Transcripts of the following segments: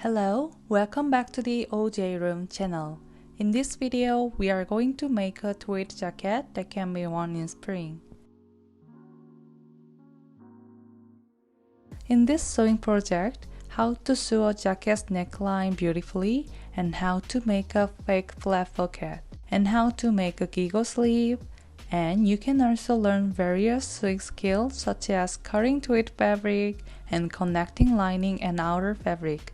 Hello, welcome back to the OJ Room channel. In this video, we are going to make a tweed jacket that can be worn in spring. In this sewing project, how to sew a jacket's neckline beautifully, and how to make a fake flat pocket, and how to make a giggle sleeve, and you can also learn various sewing skills such as cutting tweed fabric and connecting lining and outer fabric.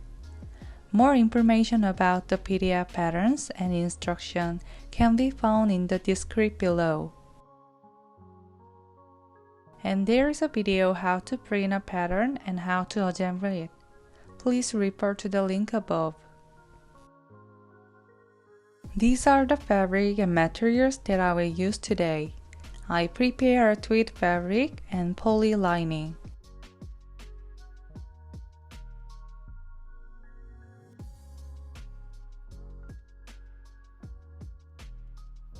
More information about the PDF patterns and instruction can be found in the description below. And there is a video how to print a pattern and how to assemble it. Please refer to the link above. These are the fabric and materials that I will use today. I prepare a tweed fabric and poly lining.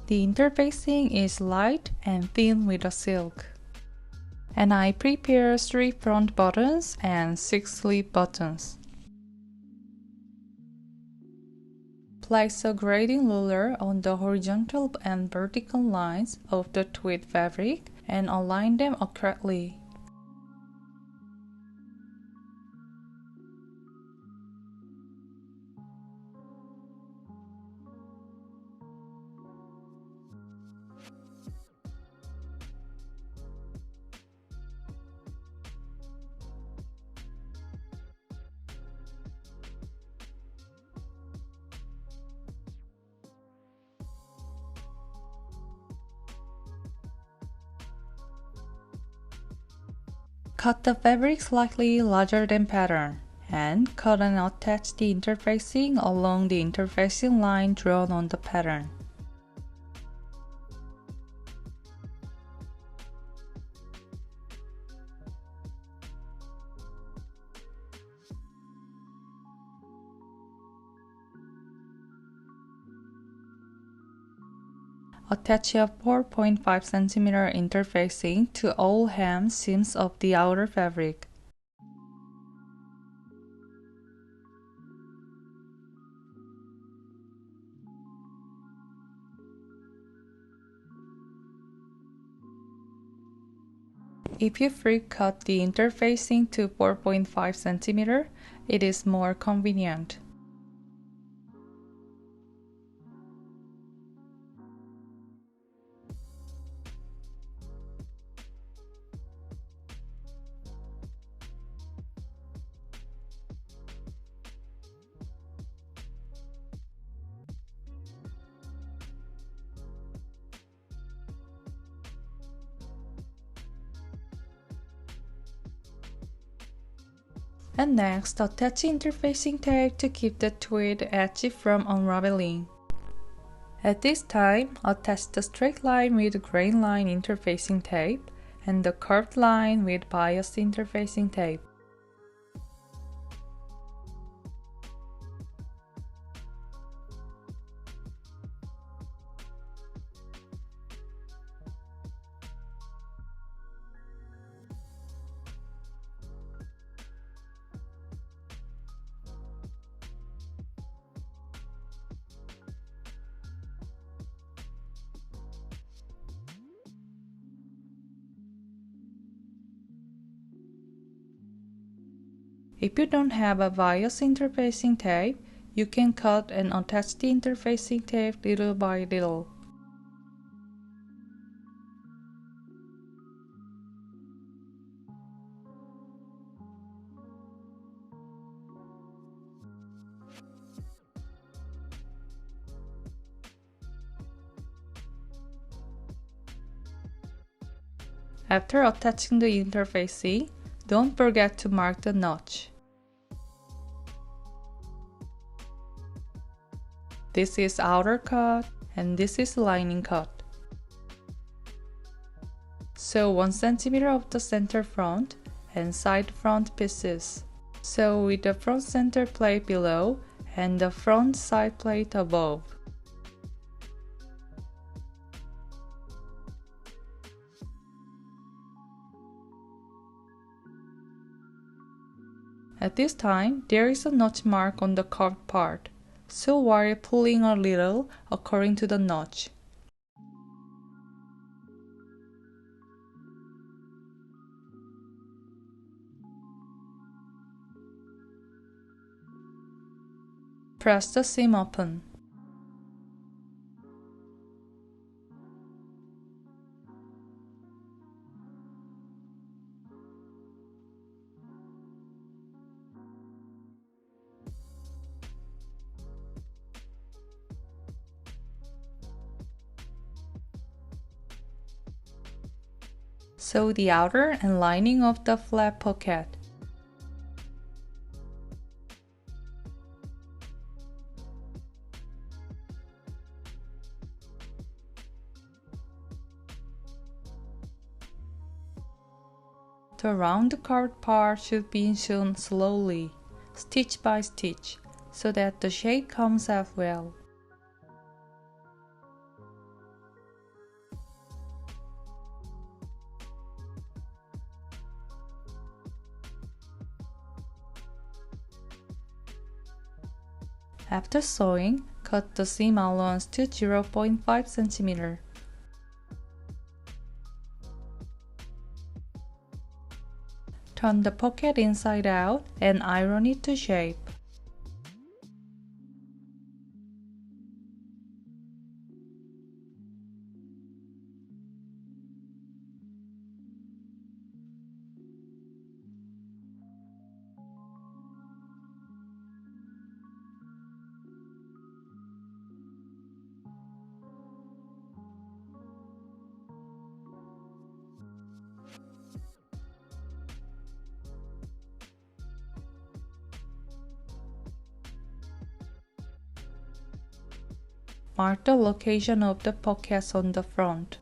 The interfacing is light and thin with a silk. And I prepare 3 front buttons and 6 sleeve buttons. Place a grading ruler on the horizontal and vertical lines of the tweed fabric and align them accurately. Cut the fabric slightly larger than pattern, and cut and attach the interfacing along the interfacing line drawn on the pattern. Attach a 4.5 cm interfacing to all hem seams of the outer fabric. If you free cut the interfacing to 4.5 cm, it is more convenient. And next, attach interfacing tape to keep the tweed edge from unraveling. At this time, attach the straight line with grain line interfacing tape and the curved line with bias interfacing tape. If you don't have a bias interfacing tape, you can cut and attach the interfacing tape little by little. After attaching the interfacing, don't forget to mark the notch. This is outer cut and this is lining cut. Sew 1 cm of the center front and side front pieces. Sew with the front center plate below and the front side plate above. At this time, there is a notch mark on the curved part, so while pulling a little according to the notch. Press the seam open. Sew the outer and lining of the flap pocket. The round curved part should be sewn slowly, stitch by stitch, so that the shape comes out well. After sewing, cut the seam allowance to 0.5 cm. Turn the pocket inside out and iron it to shape. Mark the location of the pockets on the front.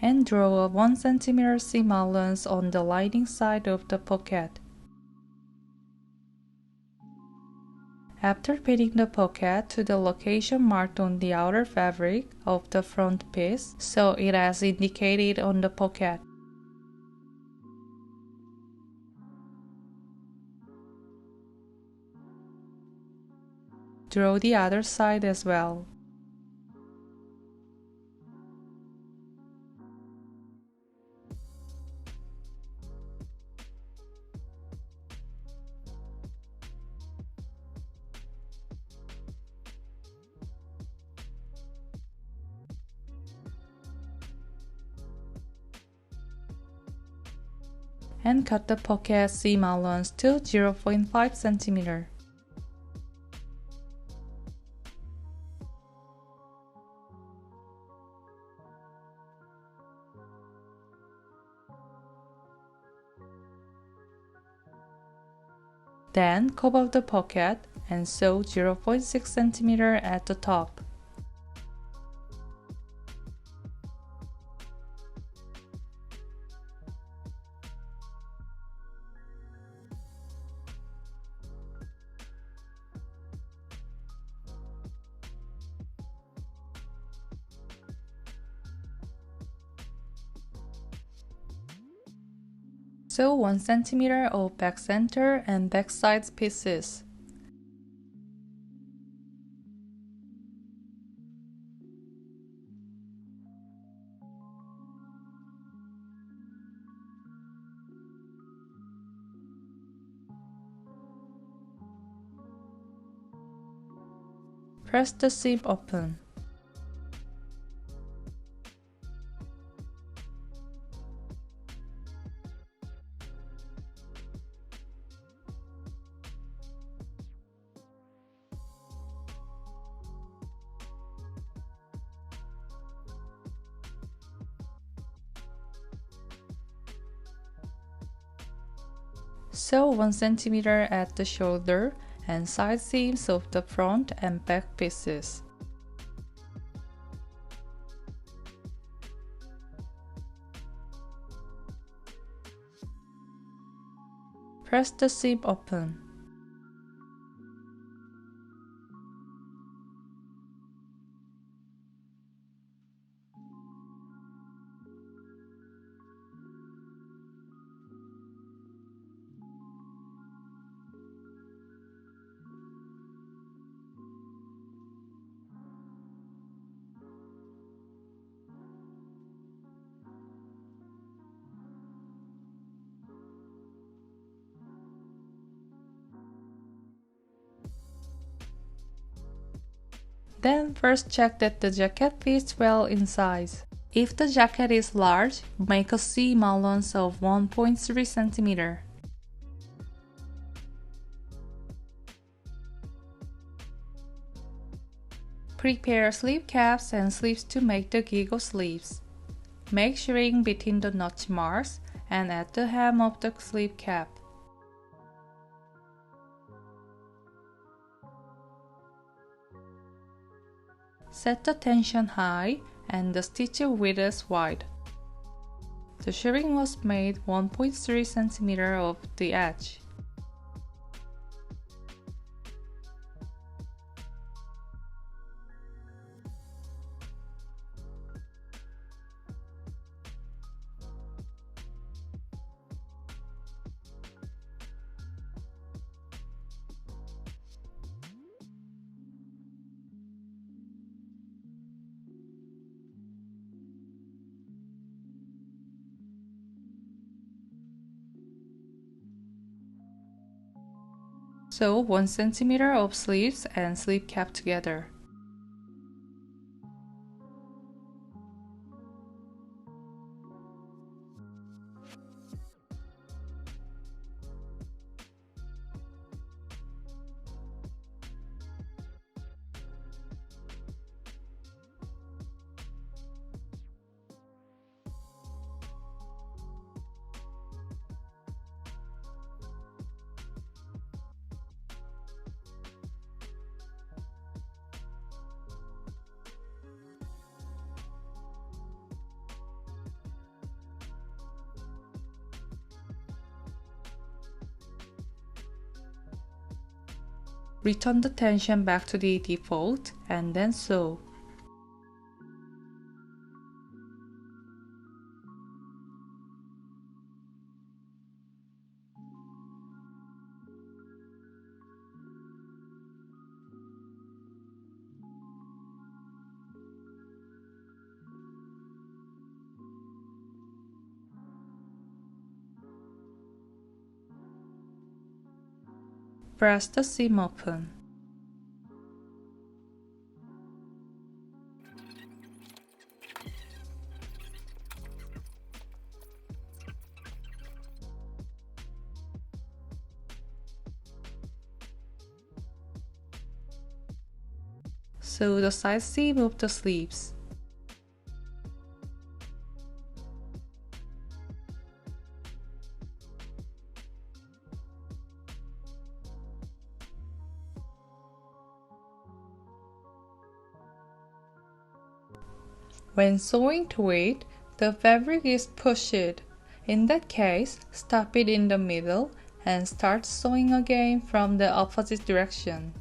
And draw a 1 cm seam allowance on the lining side of the pocket. After pinning the pocket to the location marked on the outer fabric of the front piece, sew it as indicated on the pocket. Draw the other side as well. And cut the pocket seam allowance to 0.5 cm. Then cover the pocket and sew 0.6 cm at the top. Sew 1 cm of back center and back sides pieces. Press the seam open. Sew 1 cm at the shoulder and side seams of the front and back pieces. Press the seam open. Then first check that the jacket fits well in size. If the jacket is large, make a seam allowance of 1.3 cm. Prepare sleeve caps and sleeves to make the giggle sleeves. Make shirring between the notch marks and at the hem of the sleeve cap. Set the tension high and the stitch width wide. The shirring was made 1.3 cm of the edge. Sew 1 cm of sleeves and sleeve cap together. Return the tension back to the default and then sew. Press the seam open. Sew the side seam of the sleeves. When sewing to it, the fabric is pushed. In that case, stop it in the middle and start sewing again from the opposite direction.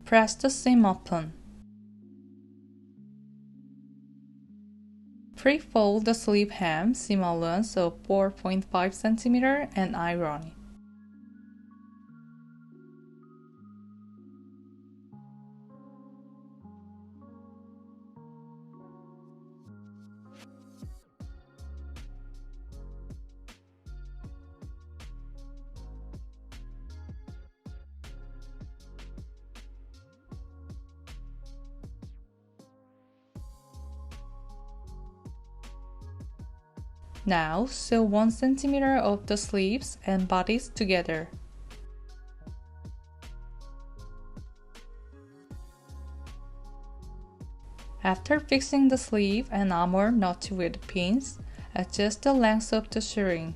Press the seam open. Pre-fold the sleeve hem seam allowance of 4.5 cm and iron. Now sew 1 cm of the sleeves and bodice together. After fixing the sleeve and armor notch with pins, adjust the length of the shirring.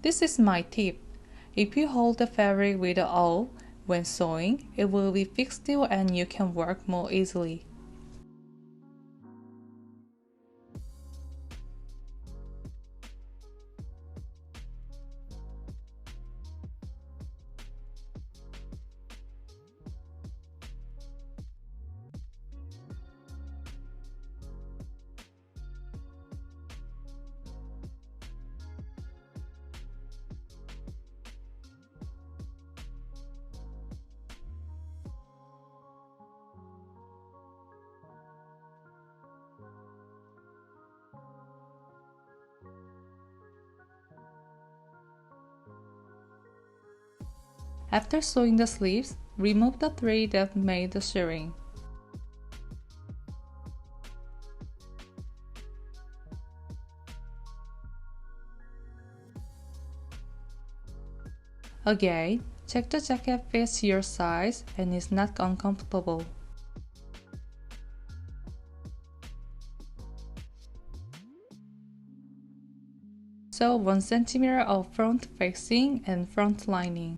This is my tip. If you hold the fabric with the awl when sewing, it will be fixed still and you can work more easily. After sewing the sleeves, remove the thread that made the shirring. Again, check the jacket fits your size and is not uncomfortable. Sew 1 cm of front facing and front lining.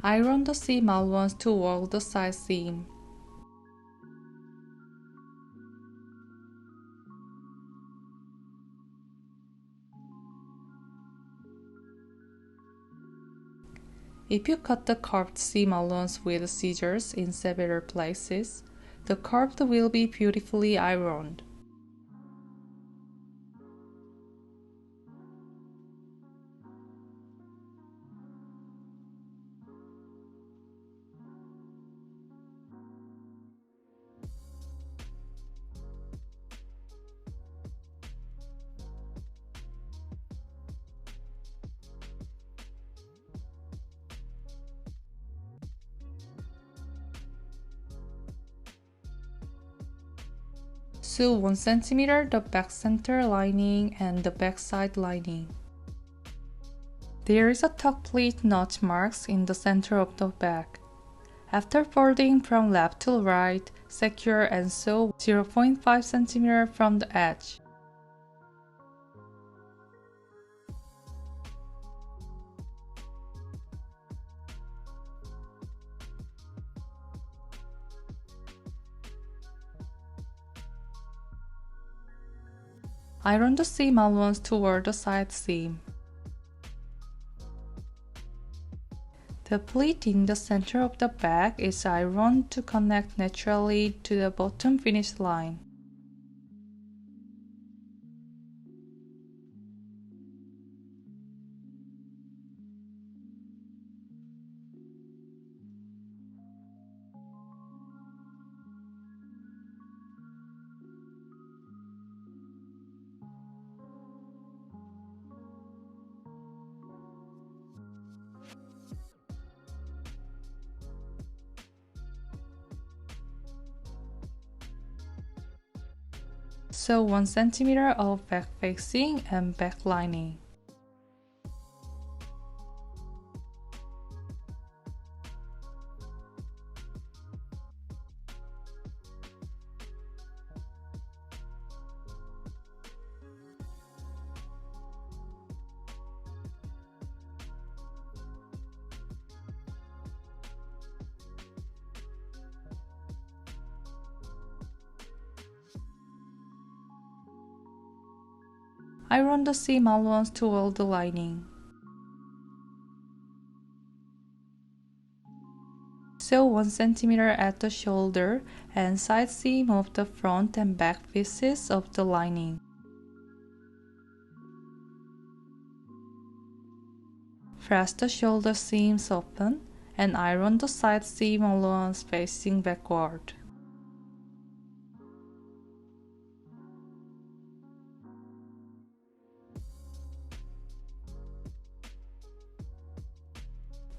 Iron the seam allowance to work the side seam. If you cut the curved seam allowance with scissors in several places, the curved will be beautifully ironed. Sew 1 cm the back center lining and the back side lining. There is a tuck pleat notch marks in the center of the back. After folding from left to right, secure and sew 0.5 cm from the edge. Iron the seam allowance toward the side seam. The pleat in the center of the back is ironed to connect naturally to the bottom finish line. Sew 1 cm of back facing and back lining. Iron the seam allowance toward the lining. Sew 1 cm at the shoulder and side seam of the front and back pieces of the lining. Press the shoulder seams open and iron the side seam allowance facing backward.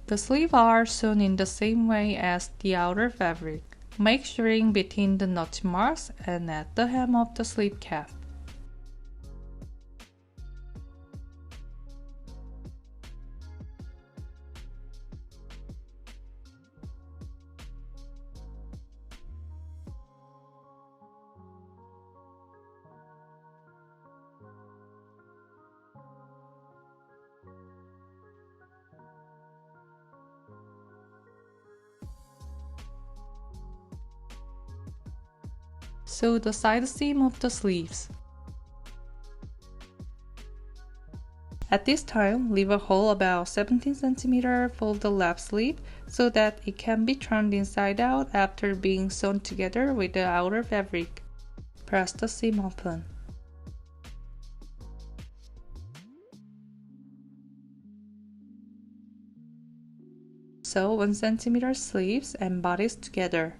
The sleeves are sewn in the same way as the outer fabric, measuring between the notch marks and at the hem of the sleeve cap. Sew the side seam of the sleeves. At this time, leave a hole about 17 cm for the left sleeve so that it can be turned inside out after being sewn together with the outer fabric. Press the seam open. Sew 1 cm sleeves and bodice together.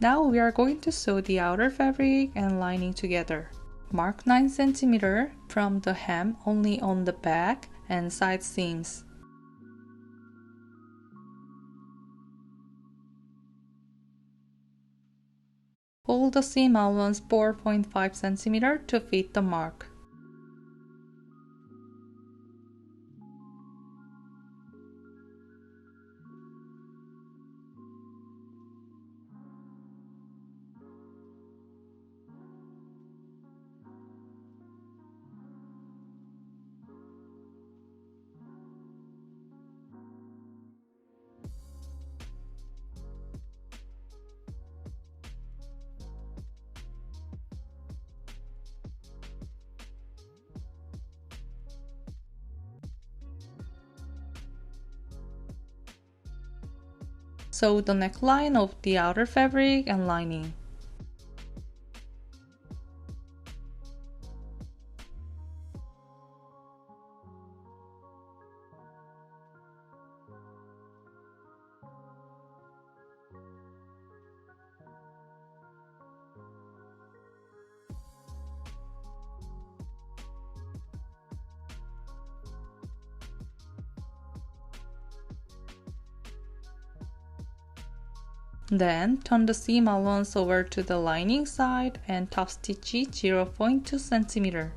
Now we are going to sew the outer fabric and lining together. Mark 9 cm from the hem only on the back and side seams. Fold the seam allowance 4.5 cm to fit the mark. Sew the neckline of the outer fabric and lining. Then turn the seam allowance over to the lining side and top stitch it 0.2 cm.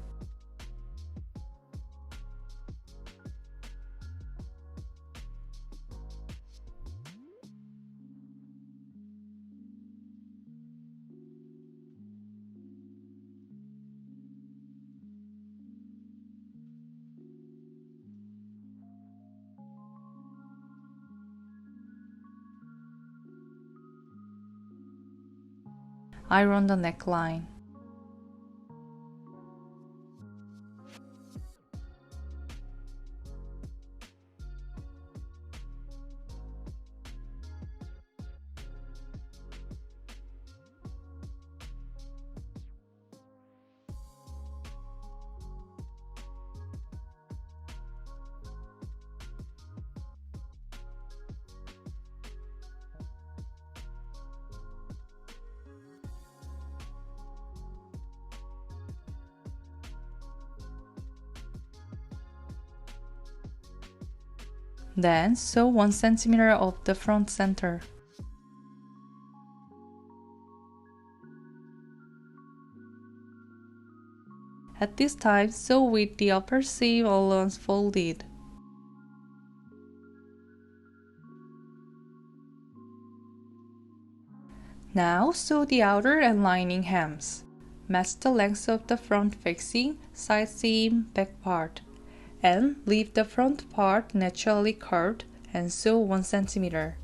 Iron the neckline. Then sew 1 cm of the front center. At this time, sew with the upper seam allowance folded. Now sew the outer and lining hems. Match the length of the front facing, side seam, back part, and leave the front part naturally curved and sew 1 cm.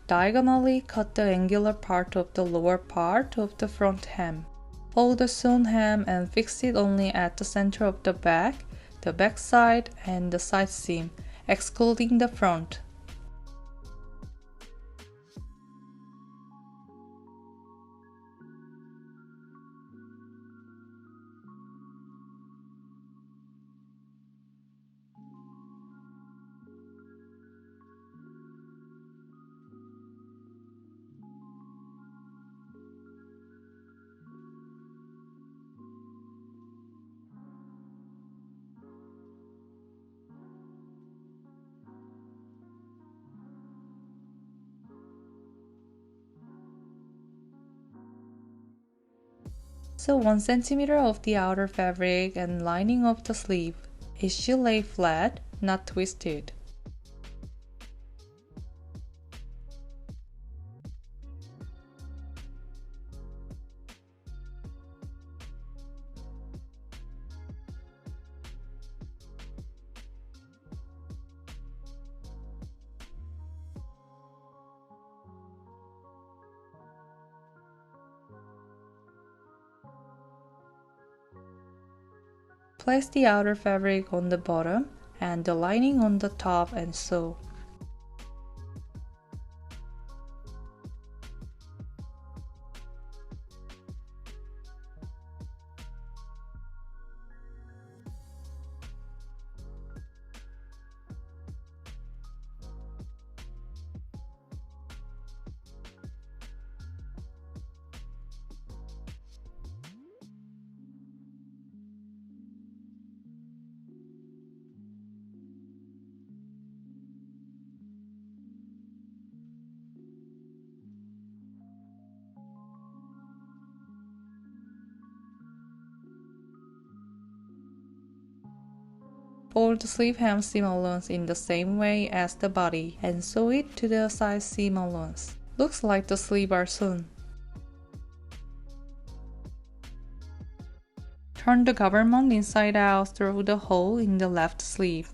Diagonally cut the angular part of the lower part of the front hem. Fold the sewn hem and fix it only at the center of the back side, and the side seam, excluding the front. So 1 cm of the outer fabric and lining of the sleeve. It should lay flat, not twisted. Place the outer fabric on the bottom and the lining on the top and sew. Fold the sleeve hem seam allowance in the same way as the body and sew it to the side seam allowance. Looks like the sleeves are sewn. Turn the government inside out through the hole in the left sleeve.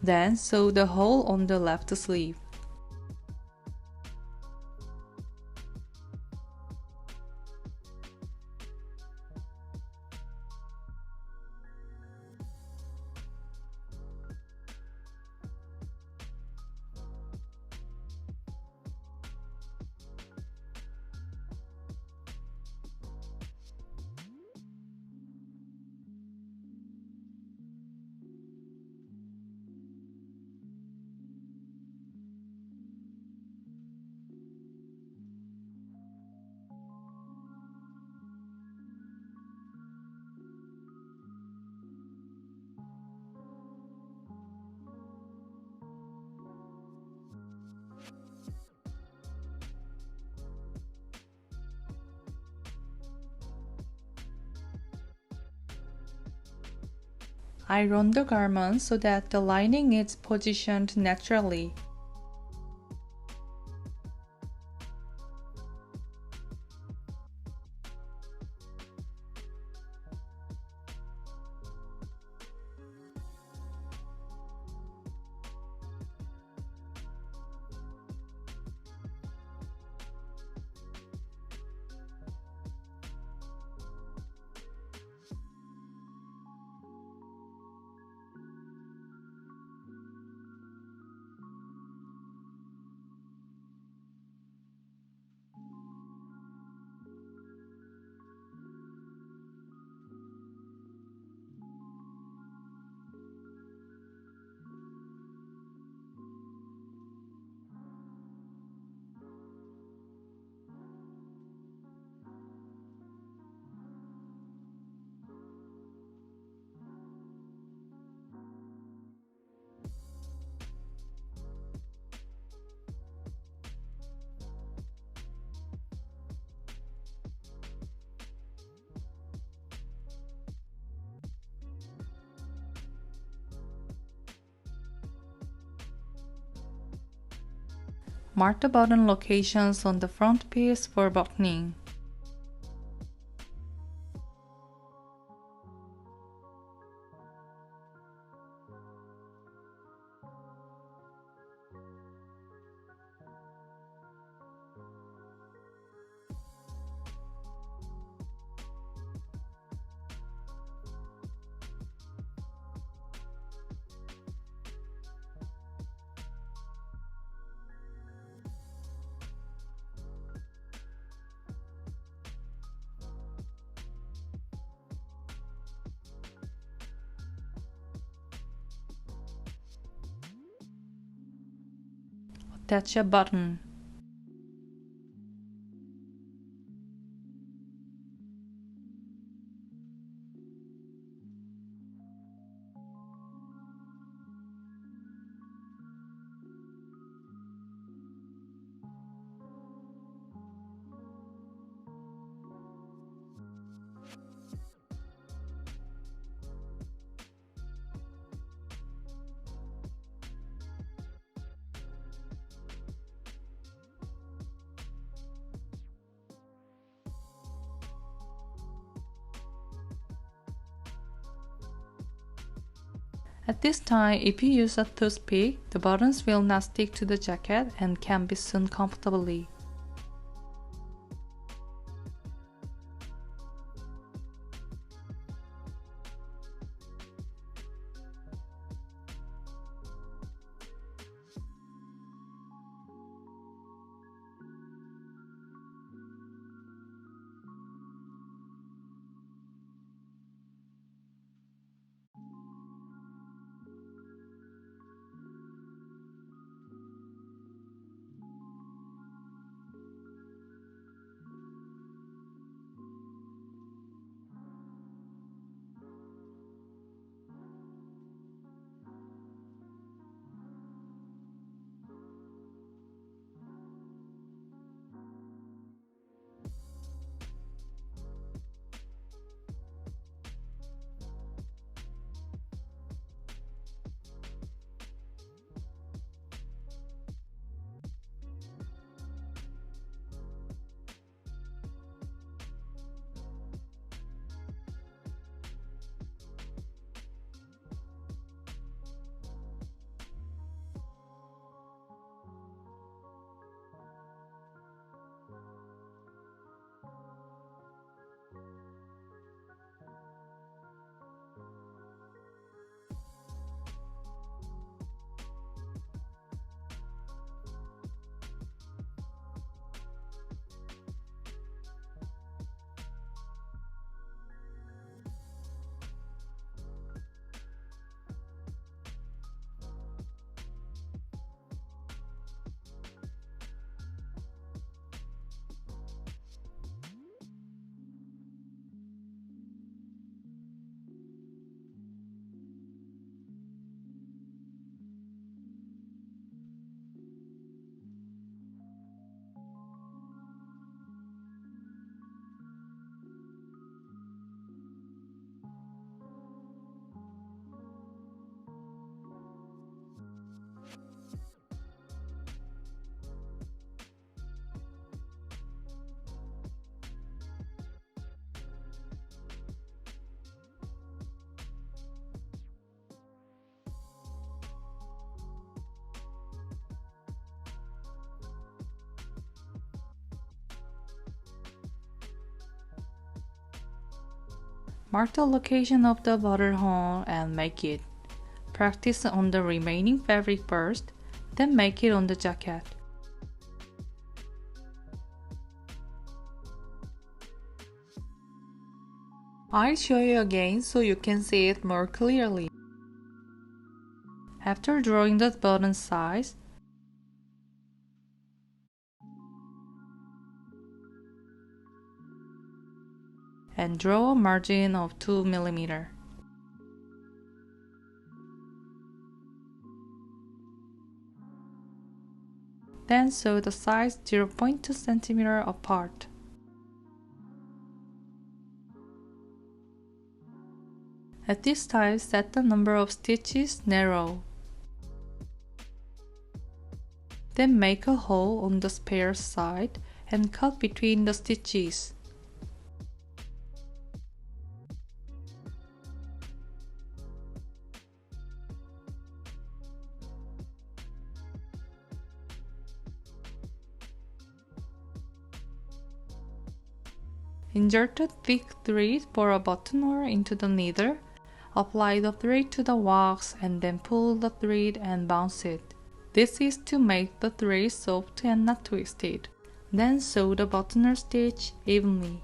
Then sew the hole on the left sleeve. Iron the garment so that the lining is positioned naturally. Mark the button locations on the front piece for buttoning. Attach a button. At this time, if you use a toothpick, the buttons will not stick to the jacket and can be sewn comfortably. Mark the location of the buttonhole and make it. Practice on the remaining fabric first, then make it on the jacket. I'll show you again so you can see it more clearly. After drawing the button size, and draw a margin of 2 mm. Then sew the sides 0.2 cm apart. At this time, set the number of stitches narrow. Then make a hole on the spare side and cut between the stitches. Insert a thick thread for a buttonhole into the needle. Apply the thread to the wax and then pull the thread and bounce it. This is to make the thread soft and not twisted. Then sew the buttonhole stitch evenly.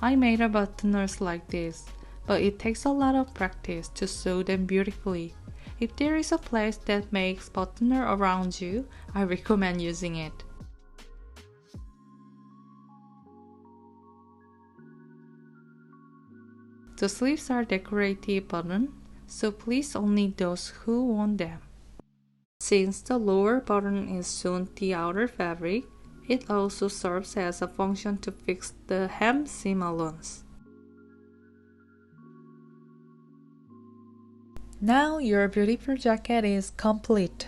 I made a buttoners like this, but it takes a lot of practice to sew them beautifully. If there is a place that makes buttoner around you, I recommend using it. The sleeves are decorative button, so please only those who want them. Since the lower button is sewn the outer fabric, it also serves as a function to fix the hem seam allowance. Now your beautiful jacket is complete.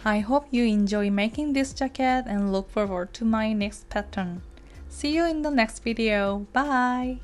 I hope you enjoy making this jacket and look forward to my next pattern. See you in the next video. Bye!